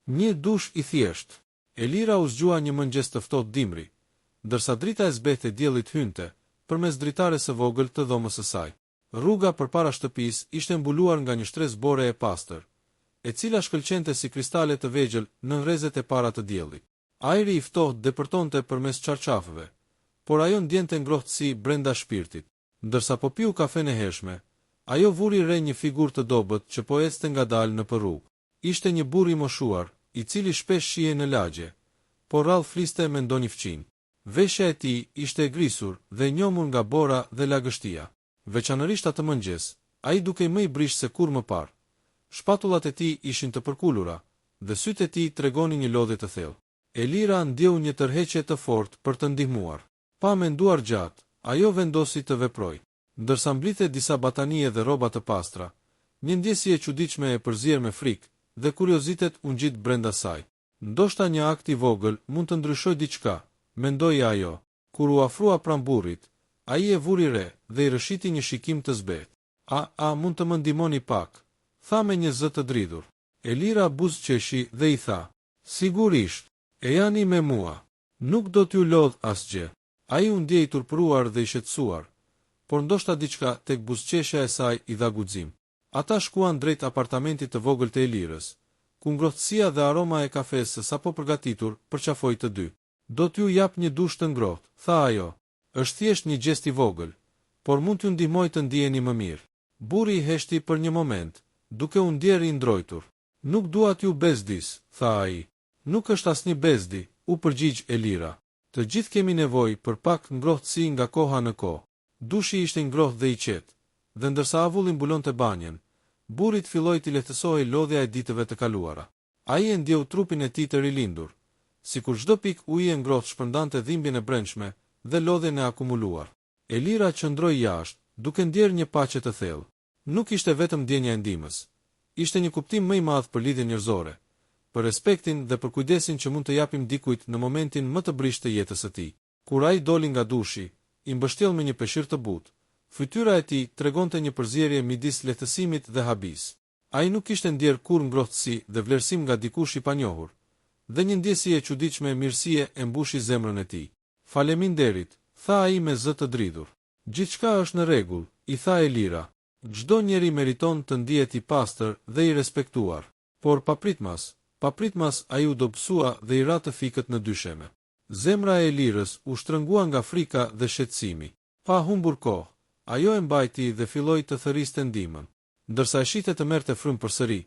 Një dush i thjesht. Elira u zgjua një mëngjes të ftohtë dimri, ndërsa drita e zbehtë e diellit hynte përmes dritares së vogël të dhomës së saj. Rruga përpara shtëpisë ishte mbuluar nga një shtresë bore e pastër, e cila shkëlqente si kristale të vegjël në rrezet e para të diellit. Ajri i ftohtë depërtonte përmes çarçafëve, por ajo ndjente ngrohtësi brenda shpirtit. Ndërsa po piu kafen e hershme, ajo vuri re një figurë të dobët që po ecte ngadalë nëpër rrugë. Ishte një burr i moshuar, i cili shpesh shihej në lagje, por rrallë fliste me ndonjë fëqin. Veshja e tij ishte e grisur dhe njomur nga bora dhe lagështia. Veçanërisht atë mëngjes, ai dukej më i brish se kur më parë. Shpatullat e tij ishin të përkulura dhe sytë e tij tregonin një lodhje të thellë. Elira ndjeu një tërheqje të fortë për të ndihmuar. Pa menduar gjatë, ajo vendosi të veprojë. Ndërsa mblidhte disa batanie dhe rroba të pastra, një ndjesje e çuditshme e përzier me frikë dhe kuriozitet u ngjit brenda saj. Ndoshta një akt i vogël mund të ndryshojë diçka, mendoi ajo. Kur u afrua pranë burrit, ai e vuri re dhe i rëshiti një shikim të zbehtë. A mund të më ndihmoni pak? Tha me një zë të dridhur. Elira buzëqeshi dhe i tha: Sigurisht, e jani me mua. Nuk do t'ju lodh asgjë. Ai u ndjej i turpëruar dhe i shqetësuar, por ndoshta diçka tek buzëqeshja e saj i dha guxim. Ata shkuan drejt apartamentit të vogël të Elirës, ku ngrohtësia dhe aroma e kafes së sapo përgatitur përqafoi të dy. Do t'ju jap një dush të ngrohtë, tha ajo. Është thjesht një gjest i vogël, por mund t'ju ndihmoj të ndiheni më mirë. Burri i heshti për një moment, duke u ndjerë i ndrojtur. Nuk dua t'ju bezdis, tha ai. Nuk është asnjë bezdi, u përgjigj Elira. Të gjithë kemi nevojë për pak ngrohtësi nga koha në kohë. Dushi ishte ngrohtë dhe i qetë, dhe ndërsa avulli mbulonte banjen, burrit filloi t'i lehtësohej lodhja e ditëve të kaluara. Ai e ndjeu trupin e tij të rilindur, sikur çdo pikë uji e ngrohtë shpërndante dhimbjen e brendshme dhe lodhjen e akumuluar. Elira qëndroi jashtë, duke ndjerë një paqe të thellë. Nuk ishte vetëm ndjenja e ndihmës, ishte një kuptim më i madh për lidhjen njerëzore, për respektin dhe për kujdesin që mund të japim dikujt në momentin më të brisht të jetës së tij. Kur ai doli nga dushi, i mbështjell me një peshqir të butë, fytyra e tij tregonte një përzierje midis lehtësimit dhe habis. Ai nuk kishte ndjerë kurrë ngrohtësi dhe vlerësim nga dikush i panjohur, dhe një ndjesi e çuditshme mirësie e mbushi zemrën e tij. Faleminderit, tha ai me zë të dridhur. Gjithçka është në rregull, i tha Elira. Çdo njeri meriton të ndihet i pastër dhe i respektuar. Por papritmas ai u dobësua dhe i ra të fikët në dysheme. Zemra e Elirës u shtrëngua nga frika dhe shqetësimi. Pa humbur kohë, ajo e mbajti dhe filloi të thërriste ndihmën. Ndërsa e shite të merrte frymë përsëri,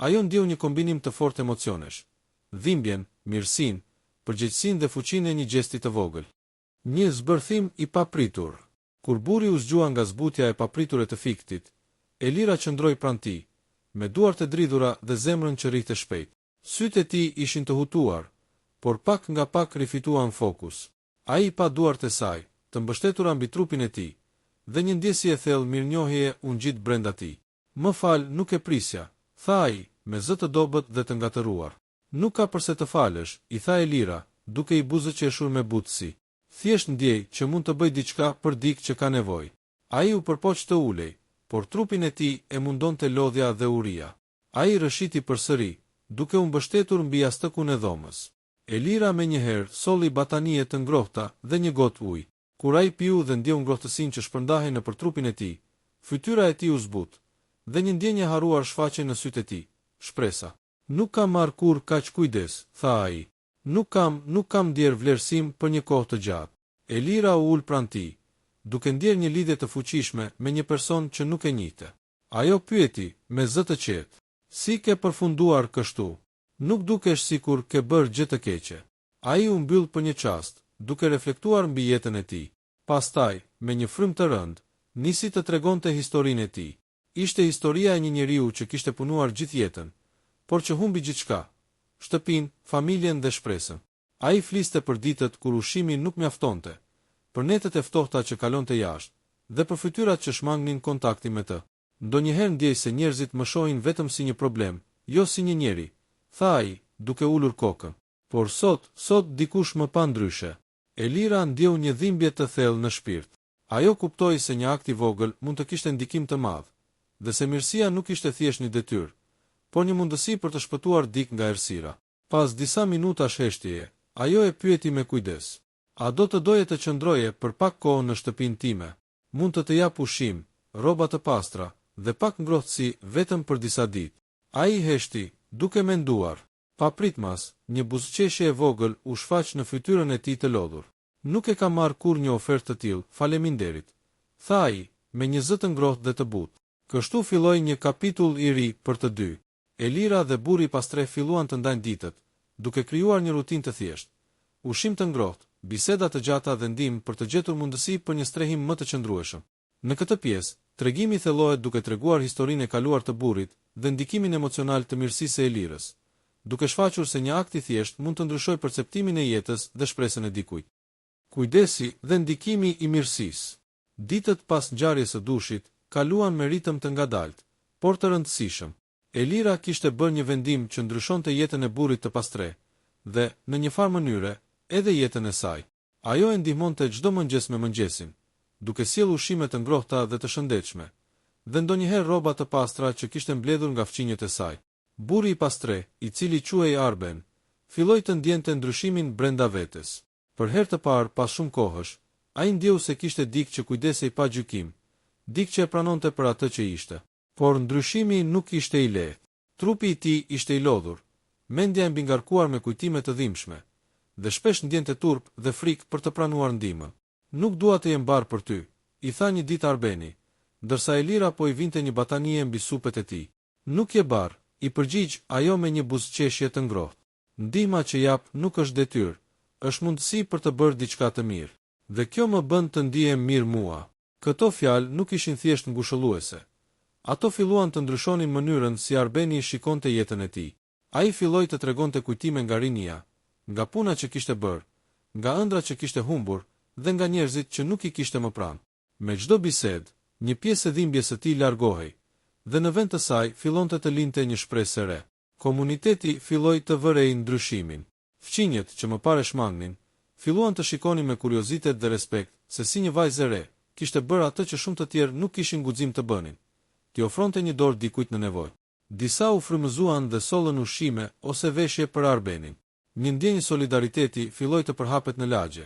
ajo ndjeu një kombinim të fortë emocionesh: dhimbjen, mirësinë, përgjegjësinë dhe fuqinë e një gjesti të vogël. Një zbërthim i papritur. Kur burri u zgjua nga zbutja e papritur e të fiktit, Elira qëndroi pranë tij, me duart e dridhura dhe zemrën që rrihte shpejt. Sytë e tij ishin të hutuar, por pak nga pak rifituan fokus. Ai pa duart e saj, të mbështetura mbi trupin e tij, dhe një ndjesje e thellë mirënjohjeje u ngjit brenda tij. Më fal, nuk e prisja, tha ai, me zë të dobët dhe të ngatëruar. Nuk ka përse të falësh, i tha Elira, duke i buzëqeshur me butësi. Thjesht ndjej që mund të bëj diçka për dikë që ka nevojë. Ai u përpoq të ulej, por trupin e tij e mundonte lodhja dhe uria. Ai rëshiti përsëri, duke u mbështetur mbi jastëkun e dhomës. Elira menjëherë solli batanie të ngrohta dhe një gotë ujë. Kur ai piu dhe ndjeu ngrohtësinë që shpërndahej nëpër trupin e tij, fytyra e tij u zbut, dhe një ndjenjë haruar shfaqej në sytë e tij. Shpresa. Nuk kam marr kurrë kaq kujdes, tha ai. Nuk kam ndjer vlerësim për një kohë të gjatë. Elira u ul pranë tij, duke ndjer një lidhje të fuqishme me një person që nuk e njihte. Ajo pyeti me zë të qetë: Si ke përfunduar kështu? Nuk dukesh sikur ke bërë gjë të keqe. Ai u mbyll për një çast, duke reflektuar mbi jetën e tij. Pastaj, me një frymë të rëndë, nisi të tregonte historinë e tij. Ishte historia e një njeriu që kishte punuar gjithë jetën, por që humbi gjithçka: shtëpinë, familjen dhe shpresën. Ai fliste për ditët kur ushqimi nuk mjaftonte, për netët e ftohta që kalonte jashtë, dhe për fytyrat që shmangnin kontaktin me të. Ndonjëherë ndjej se njerëzit më shohin vetëm si një problem, jo si një njeri, tha ai, duke ulur kokën. Por sot dikush më pa ndryshe. Elira ndjeu një dhimbje të thellë në shpirt. Ajo kuptoi se një akt i vogël mund të kishte ndikim të madh, dhe se mirësia nuk ishte thjesht një detyrë, por një mundësi për të shpëtuar dikë nga errësira. Pas disa minuta sheshtjeje, ajo e pyeti me kujdes. A do të doje të qëndroje për pak kohë në shtëpinë time? Mund të të jap ushqim, rroba të pastra dhe pak ngrohtësi vetëm për disa ditë. Ai heshti, duke menduar. Papritmas, një buzëqeshje e vogël u shfaq në fytyrën e tij të lodhur. Nuk e ka marrë kur një ofertë të tillë, faleminderit, tha ai, me një zë të ngrohtë dhe të butë. Kështu filloi një kapitull i ri për të dy. Elira dhe burri i pastre filluan të ndajnë ditët, duke krijuar një rutinë të thjeshtë. Ushqim të ngrohtë, biseda të gjata dhe ndihmë për të gjetur mundësi për një strehim më të qëndrueshëm. Në këtë pjesë, tregimi thellohet duke treguar historinë e kaluar të burrit dhe ndikimin emocional të mirësisë së Elirës, duke shfaqur se një akt i thjeshtë mund të ndryshojë perceptimin e jetës dhe shpresën e dikujt. Kujdesi dhe ndikimi i mirësisë. Ditët pas ngjarjes së dushit kaluan me ritëm të ngadalt, por të rëndësishëm. Elira kishte bërë një vendim që ndryshonte jetën e burrit të pastre dhe, në një farë mënyre, edhe jetën e saj. Ajo e ndihmonte çdo mëngjes me mëngjesin, duke sjellë ushqime të ngrohta dhe të shëndetshme, dhe ndonjëherë rroba të pastra që kishte mbledhur nga fqinjet e saj. Burri i pastre, i cili quhej Arben, filloi të ndjente ndryshimin brenda vetes. Për herë të parë pas shumë kohësh, ai ndjeu se kishte dikë që kujdesej pa gjykim, dikë që e pranonte për atë që ishte. Por ndryshimi nuk ishte i lehtë. Trupi i tij ishte i lodhur, mendja e mbingarkuar me kujtime të dhimbshme, dhe shpesh ndjente turp dhe frikë për të pranuar ndihmën. Nuk dua të jem bar për ty, i tha një ditë Arbeni, ndërsa Elira po i vinte një batanie mbi supet e tij. Nuk je bar, i përgjigj ajo me një buzëqeshje të ngrohtë. Ndihma që jap nuk është detyrë, është mundësi për të bërë diçka të mirë. Dhe kjo më bën të ndihem mirë mua. Këto fjalë nuk ishin thjesht ngushëlluese. Ato filluan të ndryshonin mënyrën si Arbeni shikonte jetën e tij. Ai filloi të tregonte kujtime nga rinia, nga puna që kishte bërë, nga ëndrat që kishte humbur dhe nga njerëzit që nuk i kishte më pranë. Me çdo bisedë, një pjesë e dhimbjes së tij largohej, dhe në vend të saj fillonte të linte një shpresë e re. Komuniteti filloi të vërejë ndryshimin. Fqinjet që më parë shmangnin, filluan të shikonin me kuriozitet dhe respekt se si një vajzë e re kishte bërë atë që shumë të tjerë nuk kishin guxim të bënin, t'i ofronte një dorë dikujt në nevojë. Disa u frymëzuan dhe sollën ushqime ose veshje për Arbenin. Një ndjenjë solidariteti filloi të përhapet në lagje,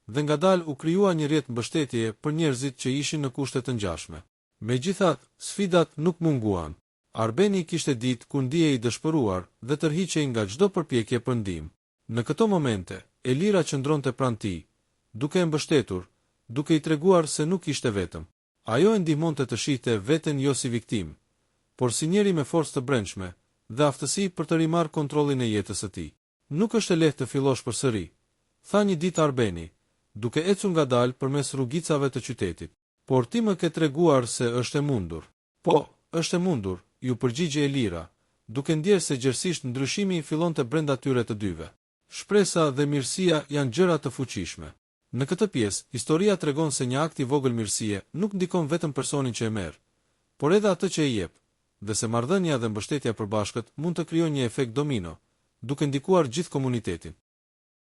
dhe ngadalë u krijua një rrjet mbështetjeje për njerëzit që ishin në kushte të ngjashme. Megjithatë, sfidat nuk munguan. Arbeni kishte ditë ku ndihej i dëshpëruar dhe tërhiqej nga çdo përpjekje për ndihmë. Në këto momente, Elira qëndronte pranë tij, duke e mbështetur, duke i treguar se nuk ishte vetëm. Ajo e ndihmonte të shihte veten jo si viktim, por si njeri me forcë të brendshme dhe aftësi për të rimarrë kontrollin e jetës së tij. Nuk është e lehtë të fillosh përsëri, tha një ditë Arbeni, duke ecur ngadalë përmes rrugicave të qytetit. Por ti më ke treguar se është e mundur. Po, është e mundur, ju përgjigje Elira, duke ndjerë se gjerësisht ndryshimi fillonte brenda tyre të dyve. Shpresa dhe mirësia janë gjëra të fuqishme. Në këtë pjesë, historia tregon se një akt i vogël mirësie nuk ndikon vetëm personin që e merr, por edhe atë që e jep, dhe se marrëdhënia dhe mbështetja përbashkët mund të krijojnë një efekt domino, duke ndikuar gjithë komunitetin.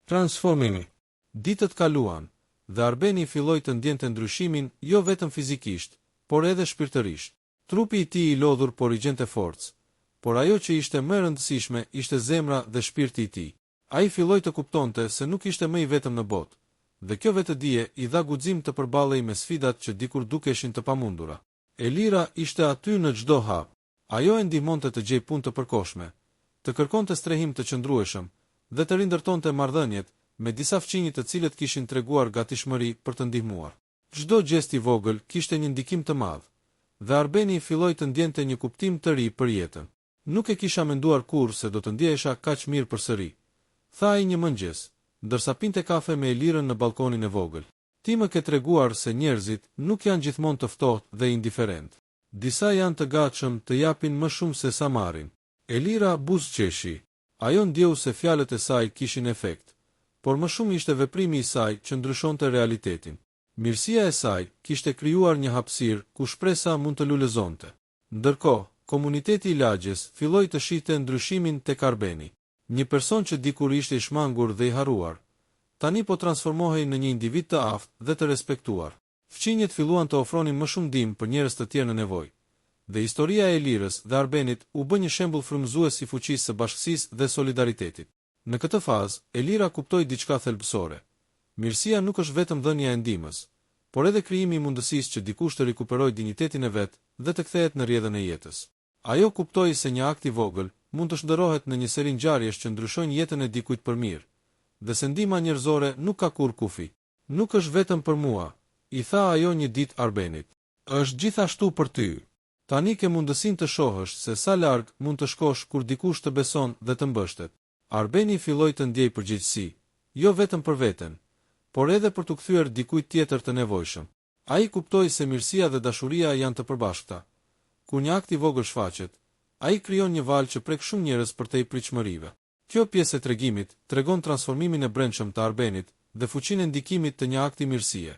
Transformimi. Ditët kaluan, dhe Arbeni filloi të ndjente ndryshimin jo vetëm fizikisht, por edhe shpirtërisht. Trupi i tij i lodhur por i gjente forcë, por ajo që ishte më e rëndësishme ishte zemra dhe shpirti i tij. Ai filloi të kuptonte se nuk ishte më i vetëm në botë, dhe kjo vetëdije i dha guxim të përballej me sfidat që dikur dukeshin të pamundura. Elira ishte aty në çdo hap. Ajo e ndihmonte të gjejë punë të përkohshme, të kërkonte strehim të qëndrueshëm dhe të rindërtonte marrëdhëniet me disa fqinjë të cilët kishin treguar gatishmëri për të ndihmuar. Çdo gjest i vogël kishte një ndikim të madh, dhe Arbeni filloi të ndjente një kuptim të ri për jetën. Nuk e kisha menduar kurrë se do të ndjehesha kaq mirë përsëri, tha ai një mëngjes, ndërsa pinte kafe me Elirën në balkonin e vogël. Ti më ke treguar se njerëzit nuk janë gjithmonë të ftohtë dhe indiferent. Disa janë të gatshëm të japin më shumë se sa marrin. Elira buzëqeshi. Ajo ndjeu se fjalët e saj kishin efekt, por më shumë ishte veprimi i saj që ndryshonte realitetin. Mirësia e saj kishte krijuar një hapësirë ku shpresa mund të lulëzonte. Ndërkohë, komuniteti i lagjes filloi të shihte ndryshimin tek Arbeni. Një person që dikur ishte i shmangur dhe i harruar, tani po transformohej në një individ të aftë dhe të respektuar. Fqinjet filluan të ofronin më shumë ndihmë për njerëz të tjerë në nevojë, dhe historia e Elirës dhe Arbenit u bë një shembull frymëzues i fuqisë së bashkësisë dhe solidaritetit. Në këtë fazë, Elira kuptoi diçka thelbësore. Mirësia nuk është vetëm dhënia e ndihmës, por edhe krijimi i mundësisë që dikush të rikuperojë dinjitetin e vet dhe të kthehet në rrjedhën e jetës. Ajo kuptoi se një akt i vogël mund të shndërrohet në një seri ngjarjesh që ndryshojnë jetën e dikujt për mirë, dhe se ndihma njerëzore nuk ka kurrë kufi. Nuk është vetëm për mua, i tha ajo një ditë Arbenit. Është gjithashtu për ty. Tani ke mundësinë të shohësh se sa larg mund të shkosh kur dikush të beson dhe të mbështet. Arbeni filloi të ndjej përgjegjësi, jo vetëm për veten, por edhe për të kthyer dikujt tjetër të nevojshëm. Ai kuptoi se mirësia dhe dashuria janë të përbashkëta. Kur një akt i vogël shfaqet, ai krijon një valë që prek shumë njerëz përtej pritshmërive. Kjo pjesë e tregimit tregon transformimin e brendshëm të Arbenit dhe fuqinë e ndikimit të një akti mirësie,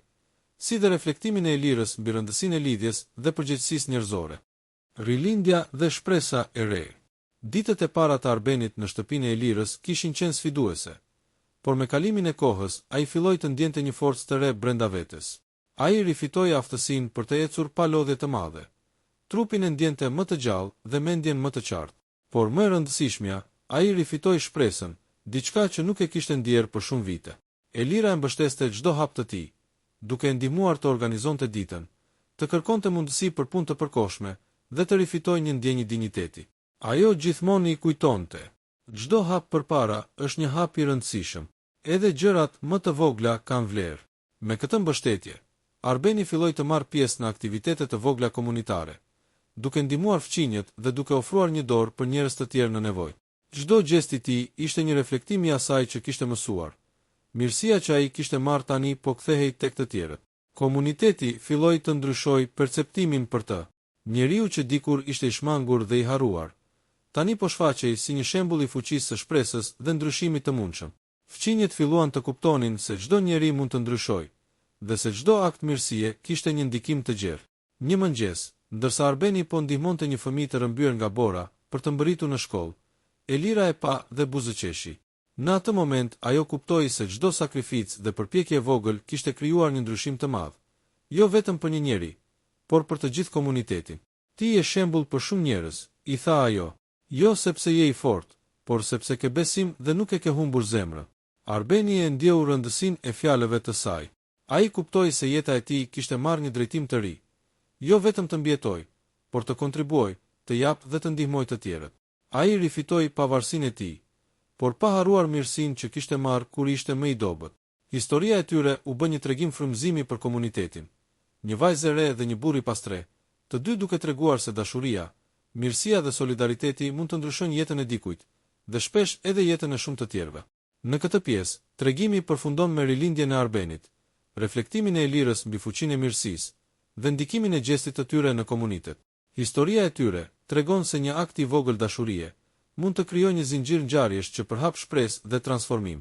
si dhe reflektimin e Elirës mbi rëndësinë e lidhjes dhe përgjegjësisë njerëzore. Rilindja dhe shpresa e re. Ditët e para të Arbenit në shtëpinë e Elirës kishin qenë sfiduese, por me kalimin e kohës ai filloi të ndjente një forcë të re brenda vetes. Ai rifitoi aftësinë për të ecur pa lodhje të madhe. Trupin e ndjente më të gjallë dhe mendjen më të qartë, por më e rëndësishmja, ai rifitoi shpresën, diçka që nuk e kishte ndjer për shumë vite. Elira e mbështeste çdo hap të tij, duke ndihmuar të organizonte ditën, të kërkonte mundësi për punë të përkohshme dhe të rifitojë një ndjenjë dinjiteti. Ajo gjithmonë i kujtonte, çdo hap përpara është një hap i rëndësishëm, edhe gjërat më të vogla kanë vlerë. Me këtë mbështetje, Arbeni filloi të marrë pjesë në aktivitete të vogla komunitare, duke ndihmuar fqinjet dhe duke ofruar një dorë për njerëz të tjerë në nevojë. Çdo gjest i tij ishte një reflektim i asaj që kishte mësuar. Mirësia që ai kishte marrë tani po kthehej tek të tjerët. Komuniteti filloi të ndryshojë perceptimin për të. Njeriu që dikur ishte i shmangur dhe i harruar, tani po shfaqej si një shembull i fuqisë së shpresës dhe ndryshimit të mundshëm. Fqinjet filluan të kuptonin se çdo njeri mund të ndryshojë, dhe se çdo akt mirësie kishte një ndikim të gjerë. Një mëngjes, ndërsa Arbeni po ndihmonte një fëmijë të rrëmbyer nga bora për të mbërritur në shkollë, Elira e pa dhe buzëqeshi. Në atë moment, ajo kuptoi se çdo sakrificë dhe përpjekje e vogël kishte krijuar një ndryshim të madh, jo vetëm për një njeri, por për të gjithë komunitetin. Ti je shembull për shumë njerëz, i tha ajo, jo sepse je i fortë, por sepse ke besim dhe nuk e ke humbur zemrën. Arbeni e ndjeu rëndësinë e fjalëve të saj. Ai kuptoi se jeta e tij kishte marrë një drejtim të ri, jo vetëm të mbijetojë, por të kontribuojë, të japë dhe të ndihmojë të tjerët. Ai rifitoi pavarësinë e tij, por pa harruar mirësinë që kishte marrë kur ishte më i dobët. Historia e tyre u bë një tregim frymëzimi për komunitetin. Një vajzë e re dhe një burr i pastre, të dy duke treguar se dashuria, mirësia dhe solidariteti mund të ndryshojnë jetën e dikujt, dhe shpesh edhe jetën e shumë të tjerëve. Në këtë pjesë, tregimi përfundon me rilindjen e Arbenit, reflektimin e Elirës mbi fuqinë e mirësisë dhe ndikimin e gjestit të tyre në komunitet. Historia e tyre tregon se një akt i vogël dashurie mund të krijojë një zinxhir ngjarjesh që përhap shpresë dhe transformim.